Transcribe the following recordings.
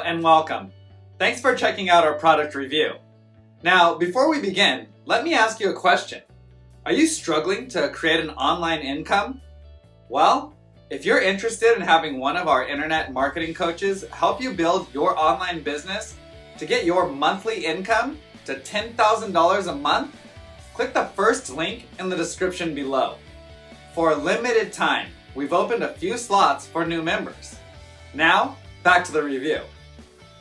and welcome. Thanks for checking out our product review. Now, before we begin, let me ask you a question. Are you struggling to create an online income? Well, if you're interested in having one of our internet marketing coaches help you build your online business to get your monthly income to $10,000 a month, click the first link in the description below. For a limited time, we've opened a few slots for new members. Now, back to the review.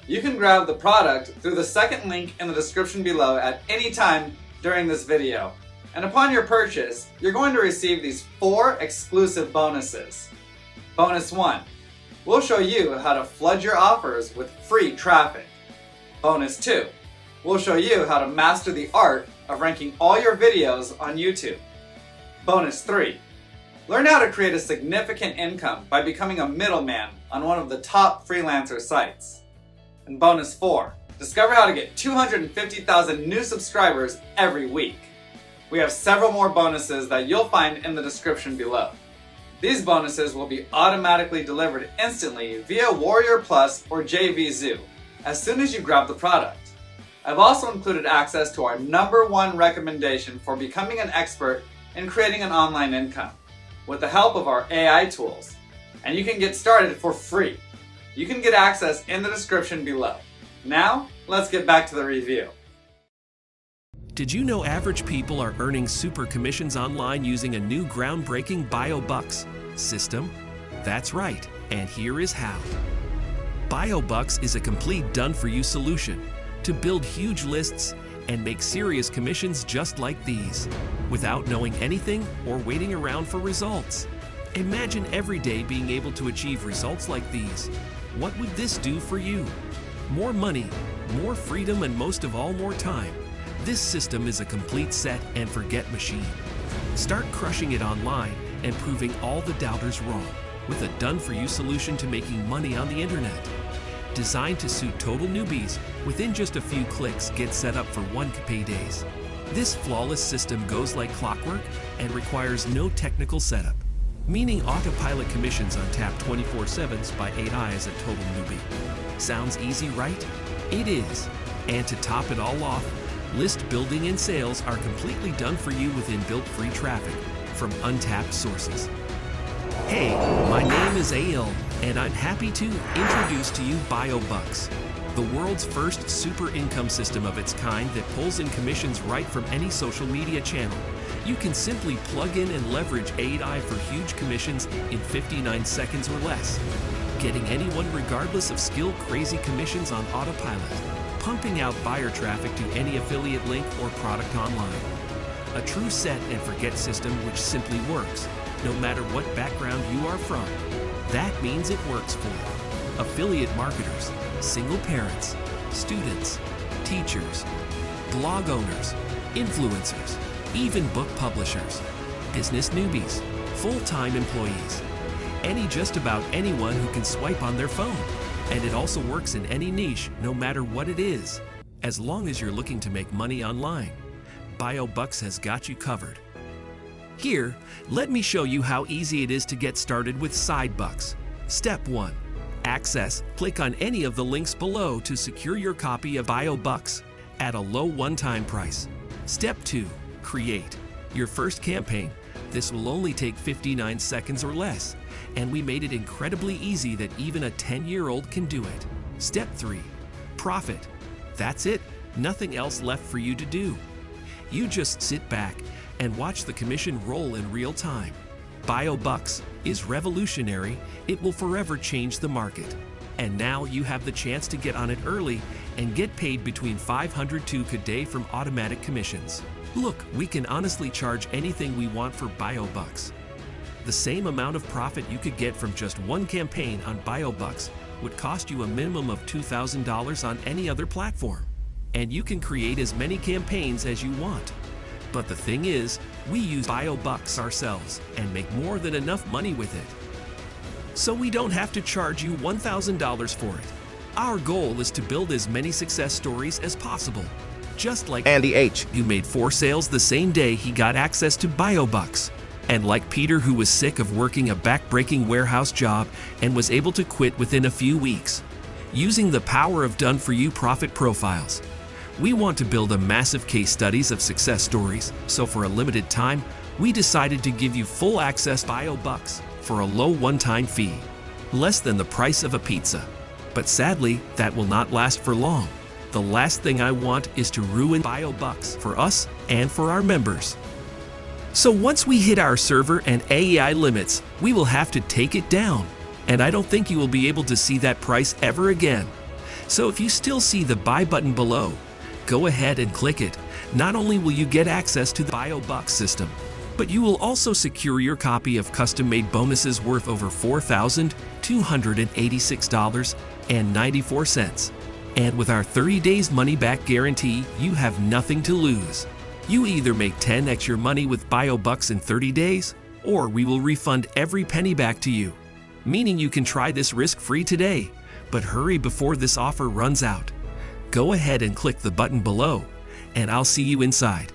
You can grab the product through the second link in the description below at any time during this video. And upon your purchase, you're going to receive these 4 exclusive bonuses. Bonus 1, we'll show you how to flood your offers with free traffic. Bonus 2, we'll show you how to master the art of ranking all your videos on YouTube. Bonus 3, learn how to create a significant income by becoming a middleman on one of the top freelancer sites. And bonus 4, discover how to get 250,000 new subscribers every week. We have several more bonuses that you'll find in the description below. These bonuses will be automatically delivered instantly via Warrior Plus or JVZoo as soon as you grab the product. I've also included access to our #1 recommendation for becoming an expert in creating an online income with the help of our AI tools. And you can get started for free. You can get access in the description below. Now, let's get back to the review. Did you know average people are earning super commissions online using a new groundbreaking BioBucks system? That's right, and here is how. BioBucks is a complete done-for-you solution to build huge lists and make serious commissions just like these, without knowing anything or waiting around for results. Imagine every day being able to achieve results like these. What would this do for you? More money, more freedom, and most of all, more time. This system is a complete set and forget machine. Start crushing it online and proving all the doubters wrong with a done-for-you solution to making money on the internet. Designed to suit total newbies, within just a few clicks, get set up for one Paydays. This flawless system goes like clockwork and requires no technical setup, meaning autopilot commissions on tap 24/7 by AI as a total newbie. Sounds easy, right? It is. And to top it all off, list building and sales are completely done for you with inbuilt free traffic from untapped sources. Hey, my name is AL, and I'm happy to introduce to you BioBucks, the world's first super income system of its kind that pulls in commissions right from any social media channel. You can simply plug in and leverage AI for huge commissions in 59 seconds or less, getting anyone regardless of skill crazy commissions on autopilot, pumping out buyer traffic to any affiliate link or product online. A true set and forget system which simply works, no matter what background you are from. That means it works for affiliate marketers, single parents, students, teachers, blog owners, influencers, even book publishers, business newbies, full-time employees, just about anyone who can swipe on their phone. And it also works in any niche, no matter what it is. As long as you're looking to make money online, BioBucks has got you covered. Here, let me show you how easy it is to get started with SideBucks. Step 1. Access. Click on any of the links below to secure your copy of BioBucks at a low one-time price. Step 2. Create your first campaign. This will only take 59 seconds or less, and we made it incredibly easy that even a 10-year-old can do it. Step 3. Profit. That's it. Nothing else left for you to do. You just sit back and watch the commission roll in real time. BioBucks is revolutionary. It will forever change the market. And now you have the chance to get on it early and get paid between $500 to a day from automatic commissions. Look, we can honestly charge anything we want for BioBucks. The same amount of profit you could get from just one campaign on BioBucks would cost you a minimum of $2,000 on any other platform. And you can create as many campaigns as you want. But the thing is, we use BioBucks ourselves and make more than enough money with it. So we don't have to charge you $1,000 for it. Our goal is to build as many success stories as possible. Just like Andy H., who made 4 sales the same day he got access to BioBucks. And like Peter, who was sick of working a back-breaking warehouse job and was able to quit within a few weeks. using the power of done-for-you profit profiles. We want to build a massive case studies of success stories, so for a limited time, we decided to give you full access to BioBucks for a low one-time fee, less than the price of a pizza. But sadly, that will not last for long. The last thing I want is to ruin BioBucks for us and for our members. So once we hit our server and AEI limits, we will have to take it down. And I don't think you will be able to see that price ever again. So if you still see the buy button below, go ahead and click it. Not only will you get access to the BioBucks system, but you will also secure your copy of custom-made bonuses worth over $4,286.94. And with our 30 days money-back guarantee, you have nothing to lose. You either make 10x your money with BioBucks in 30 days, or we will refund every penny back to you. Meaning you can try this risk-free today, but hurry before this offer runs out. Go ahead and click the button below, and I'll see you inside.